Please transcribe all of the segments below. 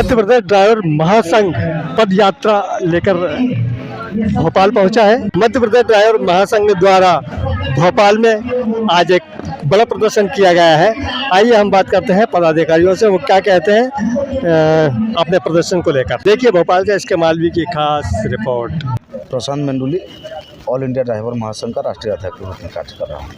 Madhya Pradesh driver महासंघ पद यात्रा लेकर भोपाल पहुंचा है। मध्य प्रदेश ड्राइवर महासंघ द्वारा भोपाल में आज एक बड़ा प्रदर्शन किया गया है। आइए हम बात करते हैं पदाधिकारियों से, वो क्या कहते हैं अपने प्रदर्शन को लेकर। देखिए भोपाल से इसके मालवी की खास रिपोर्ट। प्रशांत मेंडुली, ऑल इंडिया ड्राइवर महासंघ का राष्ट्रीय अध्यक्ष के रूप में कार्य कर रहा हूँ।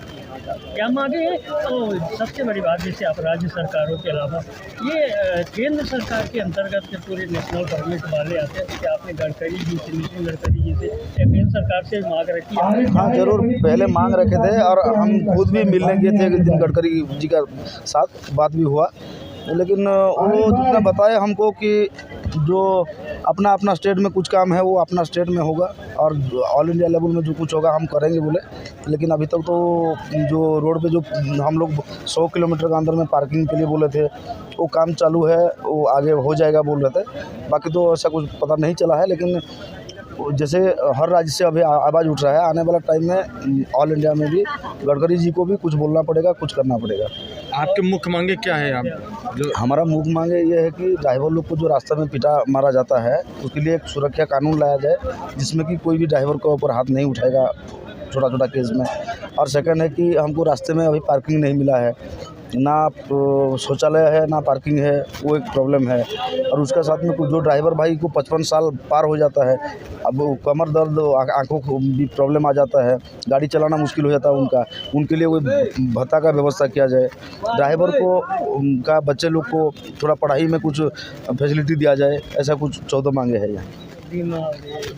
क्या मांगे है? तो सबसे बड़ी बात, जैसे आप राज्य सरकारों के अलावा ये केंद्र सरकार के अंतर्गत के पूरे नेशनल परमिट वाले आते हैं, कि आपने गडकरी जी से, नितिन गडकरी जी से केंद्र सरकार से मांग रखी है? हाँ जरूर, पहले मांग रखे थे और हम खुद भी मिलने गए थे नितिन गडकरी जी का साथ, बात भी हुआ, लेकिन वो जितना बताए हमको कि जो अपना अपना स्टेट में कुछ काम है वो अपना स्टेट में होगा और ऑल इंडिया लेवल में जो कुछ होगा हम करेंगे बोले। लेकिन अभी तक तो जो रोड पे जो हम लोग 100 किलोमीटर के अंदर में पार्किंग के लिए बोले थे वो काम चालू है, वो आगे हो जाएगा बोल रहे थे। बाकी तो ऐसा कुछ पता नहीं चला है, लेकिन जैसे हर राज्य से अभी आवाज़ उठ रहा है, आने वाला टाइम में ऑल इंडिया में भी गडकरी जी को भी कुछ बोलना पड़ेगा, कुछ करना पड़ेगा। आपके मुख्य मांगे क्या है? आप जो हमारा मुख्य मांगे ये है कि ड्राइवर लोग को जो रास्ते में पीटा मारा जाता है उसके लिए एक सुरक्षा कानून लाया जाए, जिसमें कि कोई भी ड्राइवर के ऊपर हाथ नहीं उठाएगा छोटा छोटा केस में। और सेकंड है कि हमको रास्ते में अभी पार्किंग नहीं मिला है, ना शौचालय है ना पार्किंग है, वो एक प्रॉब्लम है। और उसके साथ में कुछ जो ड्राइवर भाई को 55 साल पार हो जाता है, अब कमर दर्द, आंखों को भी प्रॉब्लम आ जाता है, गाड़ी चलाना मुश्किल हो जाता है उनके लिए कोई भत्ता का व्यवस्था किया जाए। ड्राइवर को उनका बच्चे लोग को थोड़ा पढ़ाई में कुछ फैसिलिटी दिया जाए, ऐसा कुछ 14 मांगे हैं यहाँ।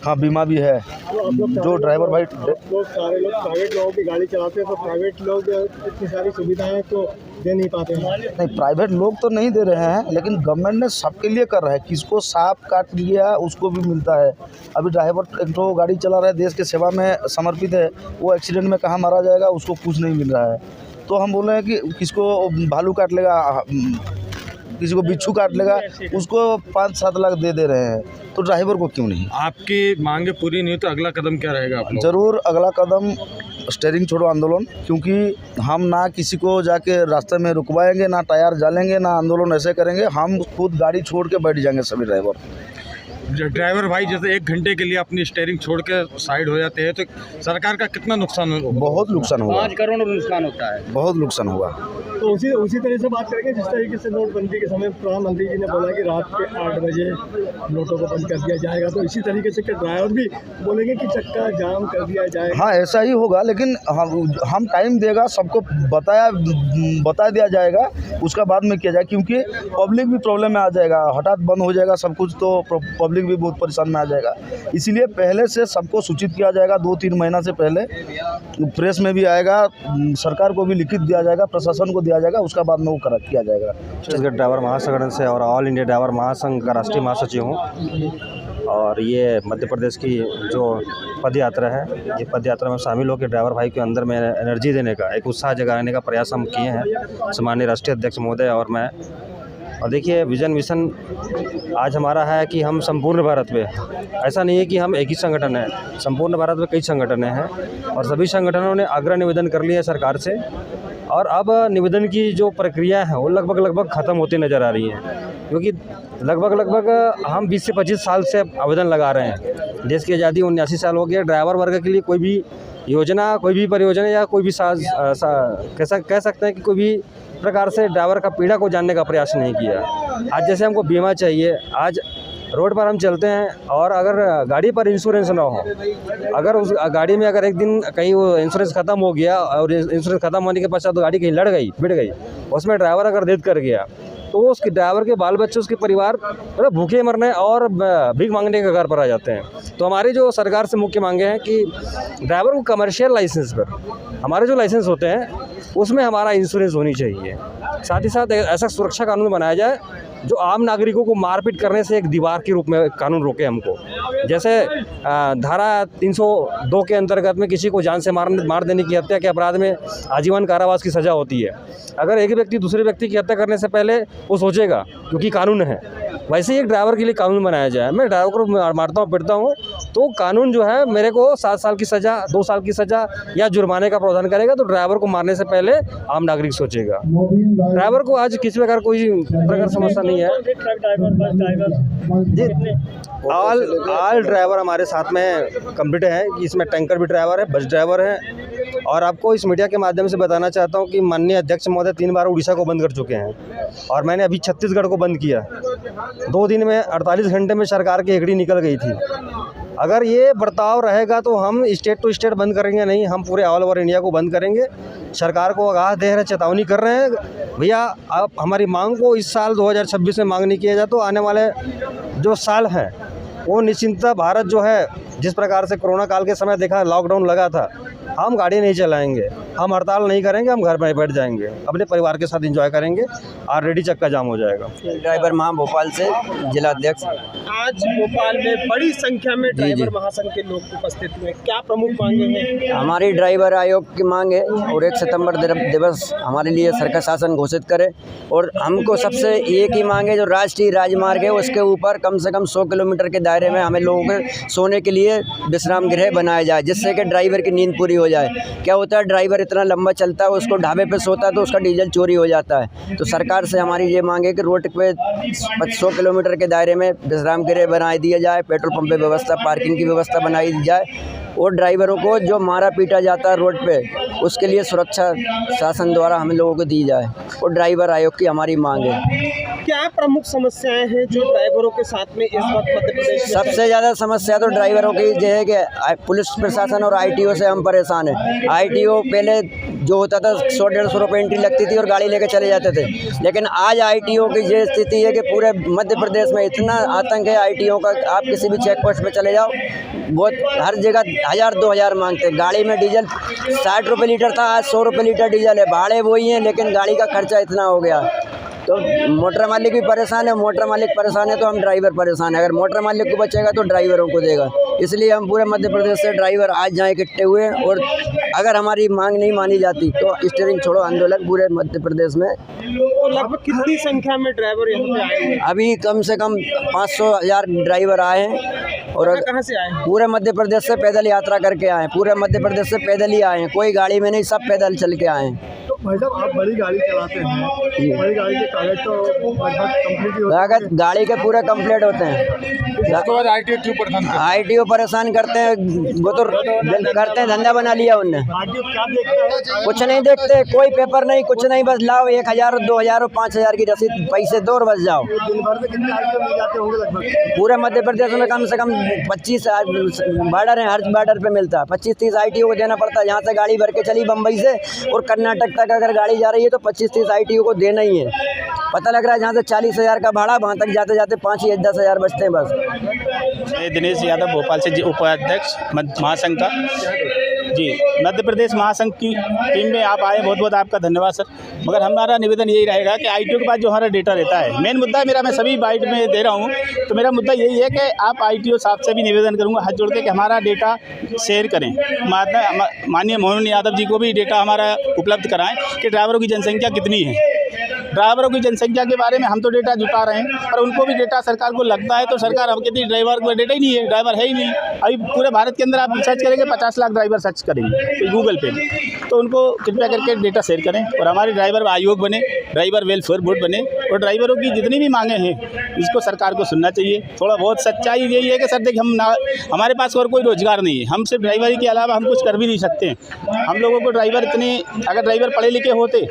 हाँ बीमा भी है। जो ड्राइवर भाई सारे लोग प्राइवेट लोगों की गाड़ी चलाते हैं, तो प्राइवेट लोग इतनी सारी सुविधाएं तो दे नहीं पाते हैं। नहीं, प्राइवेट लोग तो नहीं दे रहे हैं, लेकिन गवर्नमेंट ने सबके लिए कर रहा है। किसको सांप काट लिया उसको भी मिलता है। अभी ड्राइवर एक तो गाड़ी चला रहा है, देश के सेवा में समर्पित है, वो एक्सीडेंट में कहाँ मारा जाएगा उसको कुछ नहीं मिल रहा है। तो हम बोल रहे हैं कि किसको भालू काट लेगा, किसी को बिच्छू काट लेगा, उसको 5-7 लाख दे रहे हैं, तो ड्राइवर को क्यों नहीं? आपकी मांगे पूरी नहीं हो तो अगला कदम क्या रहेगा आप लोग? जरूर अगला कदम स्टीयरिंग छोड़ो आंदोलन, क्योंकि हम ना किसी को जाके रास्ते में रुकवाएंगे, ना टायर जालेंगे, ना आंदोलन ऐसे करेंगे। हम खुद गाड़ी छोड़ के बैठ जाएंगे सभी ड्राइवर भाई जैसे 1 घंटे के लिए अपनी स्टीयरिंग छोड़ के साइड हो जाते हैं, तो सरकार का कितना नुकसान होगा? बहुत नुकसान होगा। 5 करोड़ नुकसान होता है। बहुत नुकसान होगा। तो उसी तरह से बात करेंगे जिस तरीके से नोटबंदी के समय प्रधानमंत्री जी ने बोला कि रात के 8 बजे नोटों को बंद कर दिया जाएगा, तो इसी तरीके से ड्राइवर भी बोलेंगे कि चक्का जाम कर दिया जाएगा। हाँ ऐसा ही होगा, लेकिन हम टाइम देगा, सबको बता दिया जाएगा, उसका बाद में किया जाए, क्योंकि पब्लिक भी प्रॉब्लम में आ जाएगा। हठात बंद हो जाएगा सब कुछ तो पब्लिक भी बहुत परेशान में आ जाएगा। इसीलिए पहले से सबको सूचित किया जाएगा, 2-3 महीना से पहले प्रेस में भी आएगा, सरकार को भी लिखित दिया जाएगा, प्रशासन को दिया जाएगा, उसका बाद में वो किया जाएगा। छत्तीसगढ़ ड्राइवर महासंगठन से और ऑल इंडिया ड्राइवर महासंघ का राष्ट्रीय महासचिव हूँ। और ये मध्य प्रदेश की जो पद यात्रा है, ये पद यात्रा में शामिल होकर ड्राइवर भाई के अंदर में एनर्जी देने का, एक उत्साह जगाने का प्रयास हम किए हैं, सम्माननीय राष्ट्रीय अध्यक्ष महोदय और मैं। और देखिए विजन मिशन आज हमारा है कि हम संपूर्ण भारत में, ऐसा नहीं है कि हम एक ही संगठन है, संपूर्ण भारत में कई संगठन हैं और सभी संगठनों ने आग्रह निवेदन कर लिया है सरकार से। और अब निवेदन की जो प्रक्रिया है वो लगभग ख़त्म होती नज़र आ रही है, क्योंकि लगभग हम 20 से 25 साल से आवेदन लगा रहे हैं। देश की आज़ादी 79 साल हो गया। ड्राइवर वर्ग के लिए कोई भी योजना, कोई भी परियोजना या कोई भी कह सकते हैं कि कोई भी प्रकार से ड्राइवर का पीड़ा को जानने का प्रयास नहीं किया। आज जैसे हमको बीमा चाहिए, आज रोड पर हम चलते हैं और अगर गाड़ी पर इंश्योरेंस ना हो, अगर उस गाड़ी में अगर एक दिन कहीं वो इंश्योरेंस ख़त्म हो गया और इंश्योरेंस ख़त्म होने के पश्चात तो गाड़ी कहीं बिड़ गई, उसमें ड्राइवर अगर डेथ कर गया, तो उसके ड्राइवर के बाल बच्चे, उसके परिवार मतलब भूखे मरने और भीख मांगने के घर पर आ जाते हैं। तो हमारी जो सरकार से मुख्य मांगे हैं कि ड्राइवर को कमर्शियल लाइसेंस पर, हमारे जो लाइसेंस होते हैं उसमें हमारा इंश्योरेंस होनी चाहिए। साथ ही साथ ऐसा सुरक्षा कानून बनाया जाए जो आम नागरिकों को मारपीट करने से एक दीवार के रूप में कानून रोके हमको। जैसे धारा 302 के अंतर्गत में किसी को जान से मार देने की हत्या के अपराध में आजीवन कारावास की सज़ा होती है। अगर एक व्यक्ति दूसरे व्यक्ति की हत्या करने से पहले वो सोचेगा, क्योंकि कानून है, वैसे ही एक ड्राइवर के लिए कानून बनाया जाए। मैं ड्राइवर को मारता हूँ, पिटता हूँ, तो कानून जो है मेरे को 7 साल की सज़ा, 2 साल की सज़ा या जुर्माने का प्रावधान करेगा। तो ड्राइवर को मारने से पहले आम नागरिक सोचेगा। ड्राइवर को आज किसी प्रकार कोई प्रकार समस्या नहीं है ट्रक ड्राइवर, बस ड्राइवर जी। ऑल ड्राइवर हमारे साथ में कंप्लीट है। इसमें टैंकर भी ड्राइवर है, बस ड्राइवर है। और आपको इस मीडिया के माध्यम से बताना चाहता हूँ कि माननीय अध्यक्ष महोदय 3 बार उड़ीसा को बंद कर चुके हैं और मैंने अभी छत्तीसगढ़ को बंद किया। 2 दिन में 48 घंटे में सरकार की हेकड़ी निकल गई थी। अगर ये बर्ताव रहेगा तो हम स्टेट टू स्टेट बंद करेंगे नहीं, हम पूरे ऑल ओवर इंडिया को बंद करेंगे। सरकार को आगाह दे रहे हैं, चेतावनी कर रहे हैं, भैया आप हमारी मांग को इस साल 2026 में मांग नहीं किया जाए तो आने वाले जो साल हैं वो निश्चिंतता भारत जो है, जिस प्रकार से कोरोना काल के समय देखा लॉकडाउन लगा था, हम गाड़ी नहीं चलाएंगे, हम हड़ताल नहीं करेंगे, हम घर में बैठ जाएंगे, अपने परिवार के साथ एंजॉय करेंगे और रेडी चक्का जाम हो जाएगा। ड्राइवर महा भोपाल से जिला अध्यक्ष। आज भोपाल में बड़ी संख्या में ड्राइवर महासंघ के लोग उपस्थित हुए, क्या प्रमुख मांगे हैं? हमारी ड्राइवर आयोग की मांग है और 1 सितंबर दिवस हमारे लिए सरकार शासन घोषित करे। और हमको सबसे एक ही मांग है, जो राष्ट्रीय राजमार्ग है उसके ऊपर कम से कम 100 किलोमीटर के दायरे में हमें लोगों के सोने के लिए विश्राम गृह बनाया जाए, जिससे कि ड्राइवर की नींद पूरी हो जाए। क्या होता है, ड्राइवर इतना लंबा चलता है, उसको ढाबे पे सोता है तो उसका डीजल चोरी हो जाता है। तो सरकार से हमारी ये मांग है कि रोड पे 100 किलोमीटर के दायरे में विश्राम गृह बना दिया जाए, पेट्रोल पंप पे व्यवस्था, पार्किंग की व्यवस्था बनाई दी जाए और ड्राइवरों को जो मारा पीटा जाता है रोड पे उसके लिए सुरक्षा शासन द्वारा हम लोगों को दी जाए और ड्राइवर आयोग की हमारी मांग है। क्या प्रमुख समस्याएं हैं जो ड्राइवरों के साथ में इस वक्त मध्य प्रदेश में? सबसे ज़्यादा समस्या तो ड्राइवरों की ये है कि पुलिस प्रशासन और ITO से हम परेशान हैं। ITO पहले जो होता था 100-150 रुपये एंट्री लगती थी और गाड़ी लेके चले जाते थे, लेकिन आज ITO की ये स्थिति है कि पूरे मध्य प्रदेश में इतना आतंक है ITO का, आप किसी भी चेक पोस्ट पे चले जाओ, बहुत हर जगह 1000-2000 मांगते हैं। गाड़ी में डीजल 60 रुपये लीटर था, आज 100 रुपये लीटर डीजल है। भाड़े वही हैं लेकिन गाड़ी का खर्चा इतना हो गया। तो मोटर मालिक भी परेशान है, मोटर मालिक परेशान है तो हम ड्राइवर परेशान है। अगर मोटर मालिक को बचेगा तो ड्राइवरों को देगा। इसलिए हम पूरे मध्य प्रदेश से ड्राइवर आज यहाँ इकट्ठे हुए हैं और अगर हमारी मांग नहीं मानी जाती तो स्टीयरिंग छोड़ो आंदोलन पूरे मध्य प्रदेश में। तो लगभग कितनी संख्या में ड्राइवर यहाँ पे आए हैं? अभी कम से कम 500,000 ड्राइवर आए हैं और कहाँ से आए हैं? पूरे मध्य प्रदेश से पैदल यात्रा करके आए हैं। पूरे मध्य प्रदेश से पैदल ही आए हैं, कोई गाड़ी में नहीं, सब पैदल चल के आए हैं। तो भाई साहब आप बड़ी गाड़ी चलाते हैं, बड़ी गाड़ी के कागज तो लगभग कंप्लीट ही कागज गाड़ी के पूरे कंप्लीट होते हैं। ITO परेशान करते हैं, वो तो करते हैं, धंधा बना लिया उनने। क्या देखते हैं? कुछ नहीं देखते, कोई पेपर नहीं, कुछ नहीं, बस लाओ 1000 और 2000 और 5000 की रसीद, पैसे दो और बस जाओ। दिन भर में कितने आइटम मिल जाते होंगे लगभग? पूरे मध्य प्रदेश में कम से कम 25 बॉर्डर हैं, हर बॉर्डर पे मिलता है। 25-30 ITO को देना पड़ता है। यहाँ से गाड़ी भर के चली बम्बई से और कर्नाटक तक अगर गाड़ी जा रही है तो 25-30 ITO को देना ही है। पता लग रहा है जहाँ से 40,000 का भाड़ा, वहाँ तक जाते जाते 5 या 10,000 बचते हैं बस। मैं दिनेश यादव भोपाल से उपाध्यक्ष महासंघ का जी। मध्य प्रदेश महासंघ की टीम में आप आए, बहुत बहुत आपका धन्यवाद सर। मगर हमारा निवेदन यही रहेगा कि ITO के पास जो हमारा डेटा रहता है, मेन मुद्दा मेरा, मैं सभी बाइट में दे रहा हूँ, तो मेरा मुद्दा यही है कि आप ITO साहब से भी निवेदन करूँगा हाथ जोड़ के कि हमारा डेटा शेयर करें। माननीय मोहन यादव जी को भी डेटा हमारा उपलब्ध कराएं कि ड्राइवरों की जनसंख्या कितनी है। ड्राइवरों की जनसंख्या के बारे में हम तो डेटा जुटा रहे हैं, पर उनको भी डेटा सरकार को लगता है, तो सरकार हम कहती है ड्राइवर को डेटा ही नहीं है, ड्राइवर है ही नहीं। अभी पूरे भारत के अंदर आप सर्च करेंगे 50 लाख ड्राइवर सर्च करेंगे गूगल पे, तो उनको कृपया करके डेटा शेयर करें और हमारे ड्राइवर आयोग बने, ड्राइवर वेलफेयर बोर्ड बने और ड्राइवरों की जितनी भी मांगे हैं इसको सरकार को सुनना चाहिए। थोड़ा बहुत सच्चाई यही है कि सर देखिए हमारे पास और कोई रोजगार नहीं है, हम सिर्फ ड्राइवरी के अलावा हम कुछ कर भी नहीं सकते हैं। हम लोगों को ड्राइवर इतने, अगर ड्राइवर पढ़े लिखे होते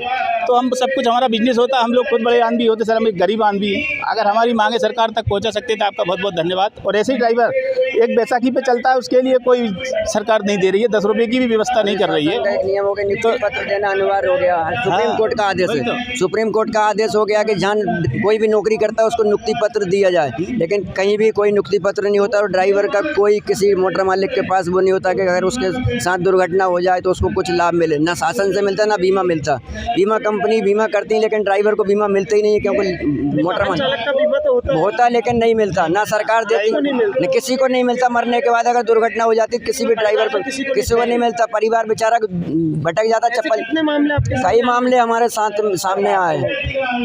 तो हम सब कुछ, हमारा बिजनेस होता, हम लोग खुद बड़े आदमी होते सर, हम एक गरीब आदमी हैं। अगर हमारी मांगे सरकार तक पहुंचा सकते तो आपका बहुत बहुत धन्यवाद। और ऐसे ही ड्राइवर एक बैसाखी पे चलता है, उसके लिए कोई सरकार नहीं दे रही है, 10 रुपये की भी व्यवस्था नहीं कर रही है। नियमों के नियुक्ति पत्र देना अनिवार्य हो गया, सुप्रीम कोर्ट का आदेश है। सुप्रीम कोर्ट का आदेश हो गया कि जहाँ कोई भी नौकरी करता है उसको नियुक्ति पत्र दिया जाए, लेकिन कहीं भी कोई नियुक्ति पत्र नहीं होता और ड्राइवर का कोई किसी मोटर मालिक के पास वो नहीं होता कि अगर उसके साथ दुर्घटना हो जाए तो उसको कुछ लाभ मिले। ना शासन से मिलता ना बीमा मिलता। बीमा कंपनी बीमा करती है लेकिन ड्राइवर को बीमा मिलता ही नहीं है, क्योंकि मोटर चालक का बीमा तो होता है लेकिन नहीं मिलता, ना सरकार देती, नहीं किसी को नहीं मिलता। मरने के बाद अगर दुर्घटना हो जाती किसी भी ड्राइवर को, किसी को नहीं मिलता, परिवार बेचारा भटक जाता। चप्पल कितने मामले आपके? कई मामले हमारे साथ सामने आए हैं,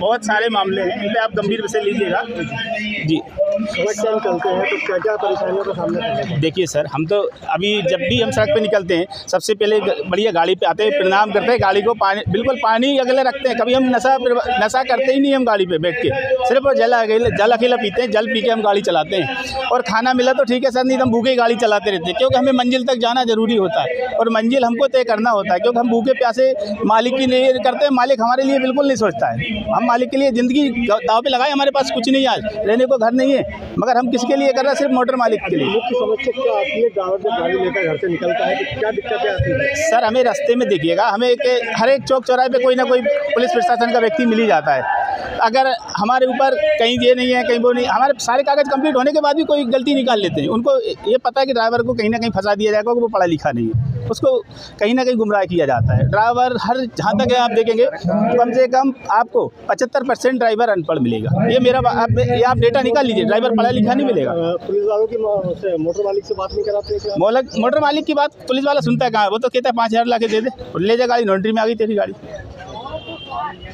बहुत सारे मामले हैं, इन पे आप गंभीर विषय लीजिएगा जी। सड़क से निकलते हैं तो क्या क्या परेशानियों का सामना करना है? देखिए सर, हम तो अभी जब भी हम सड़क पे निकलते हैं सबसे पहले बढ़िया गाड़ी पे आते हैं, प्रणाम करते हैं, गाड़ी को पानी बिल्कुल पानी अगले रखते हैं। कभी हम नशा करते ही नहीं, हम गाड़ी पे बैठ के सिर्फ जल अकेला पीते हैं, जल पी के हम गाड़ी चलाते हैं। और खाना मिला तो ठीक है सर, नहीं तो हम भूखे गाड़ी चलाते रहते हैं, क्योंकि हमें मंजिल तक जाना जरूरी होता है और मंजिल हमको तय करना होता है। क्योंकि हम भूखे प्यासे मालिक की नहीं करते, मालिक हमारे लिए बिल्कुल नहीं सोचता है। हम मालिक के लिए ज़िंदगी दाव पे लगाए, हमारे पास कुछ नहीं, आज रहने को घर नहीं है, मगर हम किसके लिए कर रहे हैं? सिर्फ मोटर मालिक के लिए। मुख्य समस्या क्या आती है? ड्राइवर जब गाड़ी लेकर घर से निकलता है तो क्या दिक्कतें आती है? सर, हमें रास्ते में देखिएगा, हमें हर एक चौक चौराहे पे कोई ना कोई पुलिस प्रशासन का व्यक्ति मिल ही जाता है। अगर हमारे ऊपर कहीं ये नहीं है, कहीं वो नहीं, हमारे सारे कागज़ कंप्लीट होने के बाद भी कोई गलती निकाल लेते हैं। उनको ये पता है कि ड्राइवर को कहीं ना कहीं फंसा दिया जाएगा, वो पढ़ा लिखा नहीं है, उसको कहीं ना कहीं गुमराह किया जाता है। ड्राइवर जहाँ तक है आप देखेंगे कम से कम आपको 75% ड्राइवर अनपढ़ मिलेगा। ये मेरा आप डेटा निकाल लीजिए, ड्राइवर पढ़ा लिखा नहीं मिलेगा। पुलिस वालों की मोटर मालिक से बात नहीं कराते क्या? मोटर मालिक की बात पुलिस वाला सुनता है कहाँ? वो तो कहता है 5,000 ला के दे दे, ले जा गाड़ी, नॉन्ट्री में आ गई तेरी गाड़ी,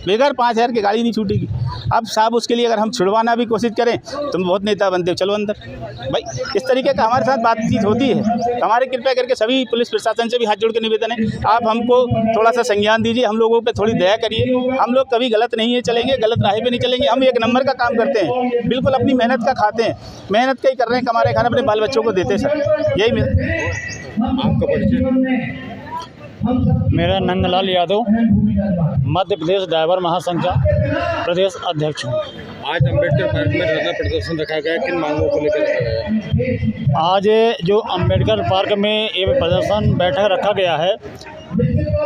बेगर 5,000 की गाड़ी नहीं छूटेगी। अब साहब उसके लिए अगर हम छुड़वाना भी कोशिश करें, तुम बहुत नेता बनते हो, चलो अंदर। भाई इस तरीके का हमारे साथ बातचीत होती है। हमारे कृपया करके सभी पुलिस प्रशासन से भी हाथ जोड़ के निवेदन है, आप हमको थोड़ा सा संज्ञान दीजिए, हम लोगों पे थोड़ी दया करिए। हम लोग कभी गलत नहीं है चलेंगे, गलत राह पे नहीं चलेंगे। हम एक नंबर का काम करते हैं, बिल्कुल अपनी मेहनत का खाते हैं, मेहनत का ही कर रहे हैं, कमारे खाना अपने बाल बच्चों को देते हैं सर। यही मेरा आपका परिचय? मेरा नंदलाल यादव, मध्य प्रदेश ड्राइवर महासंघ का प्रदेश अध्यक्ष हूँ। आज अम्बेडकर पार्क में धरना प्रदर्शन रखा गया, किन मांगों को लेकर रखा गया? आज जो अम्बेडकर पार्क में ये प्रदर्शन बैठक रखा गया है,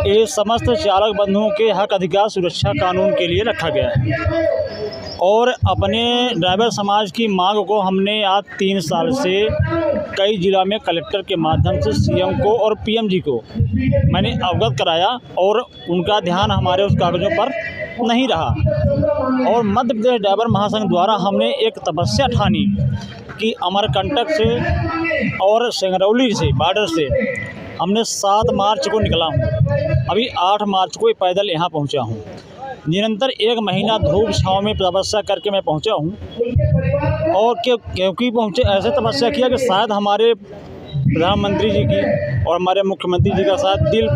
ये समस्त चालक बंधुओं के हक अधिकार सुरक्षा कानून के लिए रखा गया है। और अपने ड्राइवर समाज की मांग को हमने आज 3 साल से कई जिला में कलेक्टर के माध्यम से सीएम को और पीएम जी को मैंने अवगत कराया, और उनका ध्यान हमारे उस कागज़ों पर नहीं रहा। और मध्य प्रदेश ड्राइवर महासंघ द्वारा हमने एक तपस्या ठानी कि अमरकंटक से और सिंगरौली से बॉर्डर से हमने 7 मार्च को निकला हूँ, अभी 8 मार्च को पैदल यहाँ पहुँचा हूँ। निरंतर 1 महीना धूप छाँव में तपस्या करके मैं पहुँचा हूँ। और क्योंकि पहुँचे ऐसे तपस्या किया कि शायद हमारे प्रधानमंत्री जी की और हमारे मुख्यमंत्री जी का शायद दिल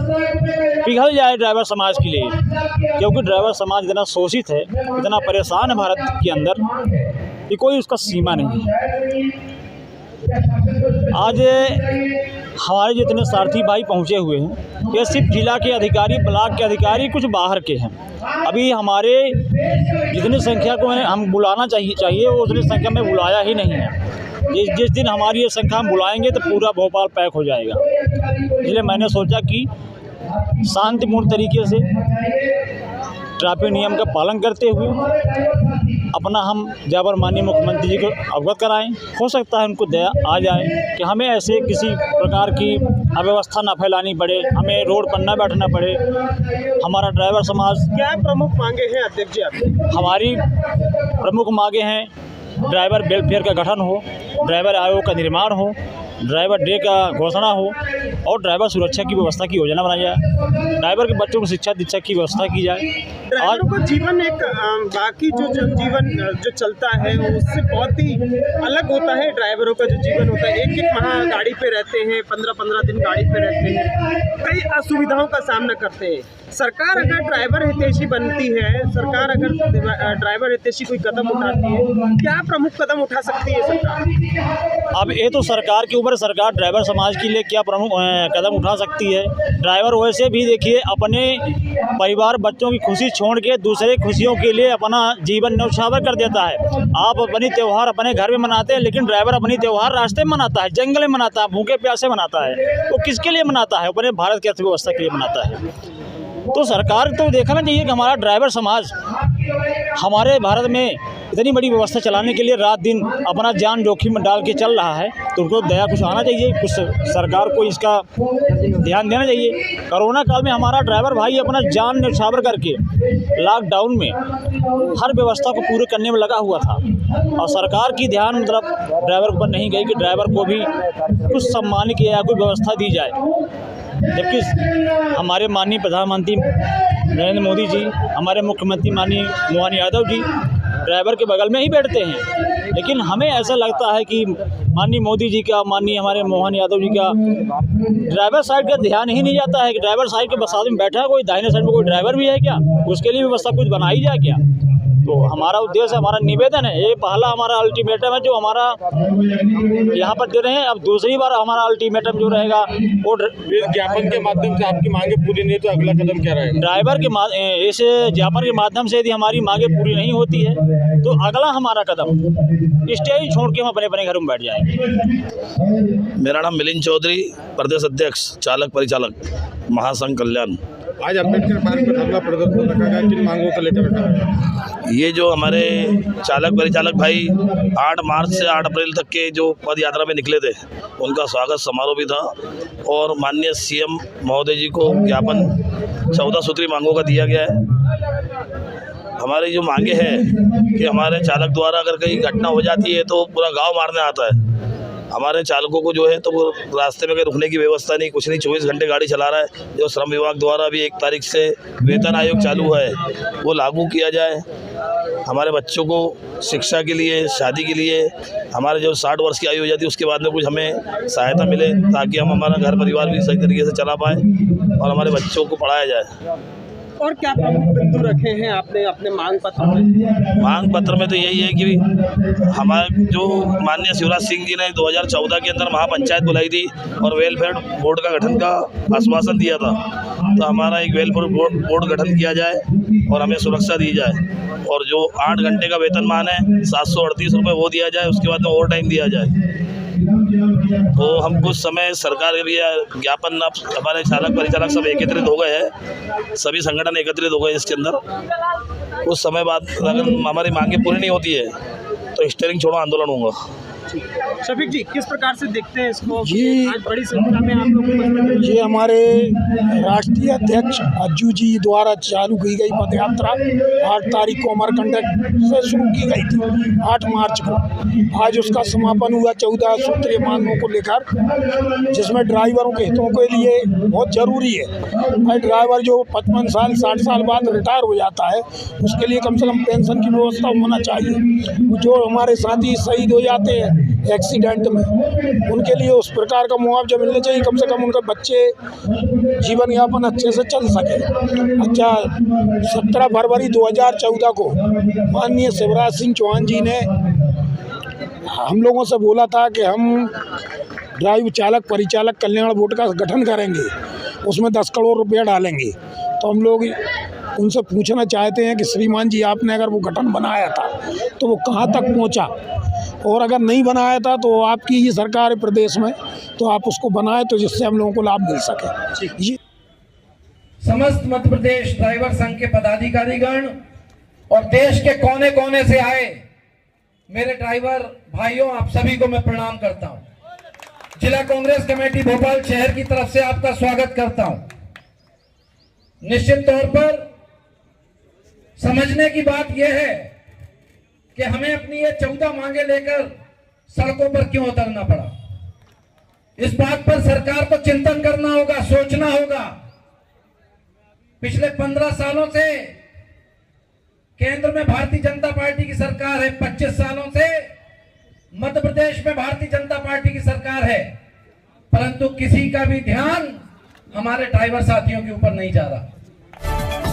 पिघल जाए ड्राइवर समाज के लिए, क्योंकि ड्राइवर समाज इतना शोषित है, इतना परेशान है भारत के अंदर कि कोई उसका सीमा नहीं है। आज हमारे जितने सारथी भाई पहुँचे हुए हैं, ये सिर्फ जिला के अधिकारी, ब्लॉक के अधिकारी, कुछ बाहर के हैं। अभी हमारे जितनी संख्या को हम बुलाना चाहिए वो उतनी संख्या में बुलाया ही नहीं है। जिस दिन हमारी ये संख्या हम बुलाएंगे तो पूरा भोपाल पैक हो जाएगा। इसलिए मैंने सोचा कि शांतिपूर्ण तरीके से ट्रैफिक नियम का पालन करते हुए अपना हम ड्राइवर माननीय मुख्यमंत्री जी को अवगत कराएं। हो सकता है उनको दया आ जाए कि हमें ऐसे किसी प्रकार की अव्यवस्था ना फैलानी पड़े, हमें रोड पर ना बैठना पड़े। हमारा ड्राइवर समाज, क्या प्रमुख मांगे हैं अध्यक्ष जी आपकी? हमारी प्रमुख मांगे हैं ड्राइवर वेलफेयर का गठन हो, ड्राइवर आयोग का निर्माण हो, ड्राइवर डे का घोषणा हो और ड्राइवर सुरक्षा की व्यवस्था की योजना बनाई जाए, ड्राइवर के बच्चों को शिक्षा दीक्षा की व्यवस्था की जाए। ड्राइवरों का जीवन एक बाकी जो जीवन जो चलता है उससे बहुत ही अलग होता है। ड्राइवरों का जो जीवन होता है, एक माह गाड़ी पे रहते हैं, 15-15 दिन गाड़ी पे रहते हैं, कई असुविधाओं का सामना करते हैं। सरकार अगर ड्राइवर हितैषी बनती है, सरकार अगर ड्राइवर हितैषी कोई कदम उठाती है, क्या प्रमुख कदम उठा सकती है सरकार? अब ये तो सरकार के ऊपर, सरकार ड्राइवर समाज के लिए क्या प्रमुख कदम उठा सकती है। ड्राइवर वैसे भी देखिए अपने परिवार बच्चों की खुशी छोड़ के दूसरे खुशियों के लिए अपना जीवन न्यौछावर कर देता है। आप अपनी त्यौहार अपने घर में मनाते हैं, लेकिन ड्राइवर अपनी त्यौहार रास्ते में मनाता है, जंगल में मनाता है, भूखे प्यासे मनाता है। वो किसके लिए मनाता है? अपने भारत की अर्थव्यवस्था के लिए मनाता है। तो सरकार तो देखना चाहिए कि हमारा ड्राइवर समाज हमारे भारत में इतनी बड़ी व्यवस्था चलाने के लिए रात दिन अपना जान जोखिम में डाल के चल रहा है, तो उनको दया कुछ आना चाहिए, कुछ सरकार को इसका ध्यान देना चाहिए। कोरोना काल में हमारा ड्राइवर भाई अपना जान न्यौछावर करके लॉकडाउन में हर व्यवस्था को पूरे करने में लगा हुआ था, और सरकार की ध्यान मतलब ड्राइवर पर नहीं गई कि ड्राइवर को भी कुछ सम्मान किया या कोई व्यवस्था दी जाए। जबकि हमारे माननीय प्रधानमंत्री नरेंद्र मोदी जी, हमारे मुख्यमंत्री माननीय मोहन यादव जी ड्राइवर के बगल में ही बैठते हैं, लेकिन हमें ऐसा लगता है कि माननीय मोदी जी का, माननीय हमारे मोहन यादव जी का ड्राइवर साइड का ध्यान ही नहीं जाता है कि ड्राइवर साइड के साथ में बैठा है कोई, दाहिने साइड में कोई ड्राइवर भी है क्या, उसके लिए व्यवस्था कुछ बनाई जाए क्या। तो हमारा उद्देश्य, हमारा निवेदन है, ये पहला हमारा अल्टीमेटम है जो हमारा यहाँ पर दे रहे हैं। अब दूसरी बार हमारा अल्टीमेटम जो रहेगा वो ज्ञापन के माध्यम से आपकी मांगे पूरी नहीं तो अगला कदम क्या रहेगा? ड्राइवर के इस ज्ञापन के माध्यम से यदि हमारी मांगे पूरी नहीं होती है तो अगला हमारा कदम स्टेज छोड़ के हम अपने अपने घरों में बैठ जाएंगे। मेरा नाम मिलिंद चौधरी, प्रदेश अध्यक्ष चालक परिचालक महासंघ कल्याण। आज अम्बेडकर पार्क में धरना प्रदर्शन रखा गया, किन मांगों को लेकर रखा गया? ये जो हमारे चालक परिचालक भाई 8 मार्च से 8 अप्रैल तक के जो पद यात्रा में निकले थे, उनका स्वागत समारोह भी था और माननीय सीएम महोदय जी को ज्ञापन 14 सूत्री मांगों का दिया गया है। हमारी जो मांगे हैं कि हमारे चालक द्वारा अगर कहीं घटना हो जाती है तो पूरा गाँव मारने आता है। हमारे चालकों को जो है तो वो रास्ते में कहीं रुकने की व्यवस्था नहीं, कुछ नहीं, 24 घंटे गाड़ी चला रहा है। जो श्रम विभाग द्वारा भी 1 तारीख से वेतन आयोग चालू है वो लागू किया जाए। हमारे बच्चों को शिक्षा के लिए, शादी के लिए, हमारे जो 60 वर्ष की आयु हो जाती है उसके बाद में कुछ हमें सहायता मिले ताकि हम हमारा घर परिवार भी सही तरीके से चला पाएँ और हमारे बच्चों को पढ़ाया जाए। और क्या प्रमुख बिंदु रखे हैं आपने अपने मांग पत्र में? मांग पत्र में तो यही है कि हमारे जो माननीय शिवराज सिंह जी ने 2014 के अंदर महापंचायत बुलाई थी और वेलफेयर बोर्ड का गठन का आश्वासन दिया था, तो हमारा एक वेलफेयर बोर्ड गठन किया जाए और हमें सुरक्षा दी जाए और जो 8 घंटे का वेतनमान है 738 रुपये वो दिया जाए, उसके बाद में ओवर टाइम दिया जाए। तो हम कुछ समय सरकार के लिए ज्ञापन, हमारे चालक परिचालक सब एकत्रित हो गए हैं, सभी संगठन एकत्रित हो गए इसके अंदर। कुछ समय बाद अगर हमारी मांगे पूरी नहीं होती है तो स्टीयरिंग छोड़ो आंदोलन होगा। शफीक जी, किस प्रकार से देखते हैं इसको? जी, आज बड़ी संख्या में आप लोग ये हमारे राष्ट्रीय अध्यक्ष अज्जू जी द्वारा चालू की गई पद यात्रा 8 तारीख को अमरकंटक से शुरू की गई थी, 8 मार्च को। आज उसका समापन हुआ 14 सूत्रीय मांगों को लेकर, जिसमें ड्राइवरों के हितों के लिए बहुत ज़रूरी है। भाई ड्राइवर जो 55 साल 60 साल बाद रिटायर हो जाता है उसके लिए कम से कम पेंशन की व्यवस्था होना चाहिए। जो हमारे साथी शहीद हो जाते हैं एक्सीडेंट में, उनके लिए उस प्रकार का मुआवजा मिलना चाहिए, कम से कम उनके बच्चे जीवन यापन अच्छे से चल सके। अच्छा, 17 फरवरी 2014 को माननीय शिवराज सिंह चौहान जी ने हम लोगों से बोला था कि हम ड्राइवर चालक परिचालक कल्याण बोर्ड का गठन करेंगे, उसमें 10 करोड़ रुपया डालेंगे। तो हम लोग उनसे पूछना चाहते हैं कि श्रीमान जी, आपने अगर वो गठन बनाया था तो वो कहाँ तक पहुँचा, और अगर नहीं बनाया था तो आपकी ये सरकार है प्रदेश में, तो आप उसको बनाए तो जिससे हम लोगों को लाभ मिल सके। ये समस्त मध्य प्रदेश ड्राइवर संघ के पदाधिकारीगण और देश के कोने कोने से आए मेरे ड्राइवर भाइयों, आप सभी को मैं प्रणाम करता हूं। जिला कांग्रेस कमेटी भोपाल शहर की तरफ से आपका स्वागत करता हूं। निश्चित तौर पर समझने की बात यह है कि हमें अपनी ये 14 मांगे लेकर सड़कों पर क्यों उतरना पड़ा। इस बात पर सरकार को चिंतन करना होगा, सोचना होगा। पिछले 15 सालों से केंद्र में भारतीय जनता पार्टी की सरकार है, 25 सालों से मध्य प्रदेश में भारतीय जनता पार्टी की सरकार है, परंतु किसी का भी ध्यान हमारे ड्राइवर साथियों के ऊपर नहीं जा रहा।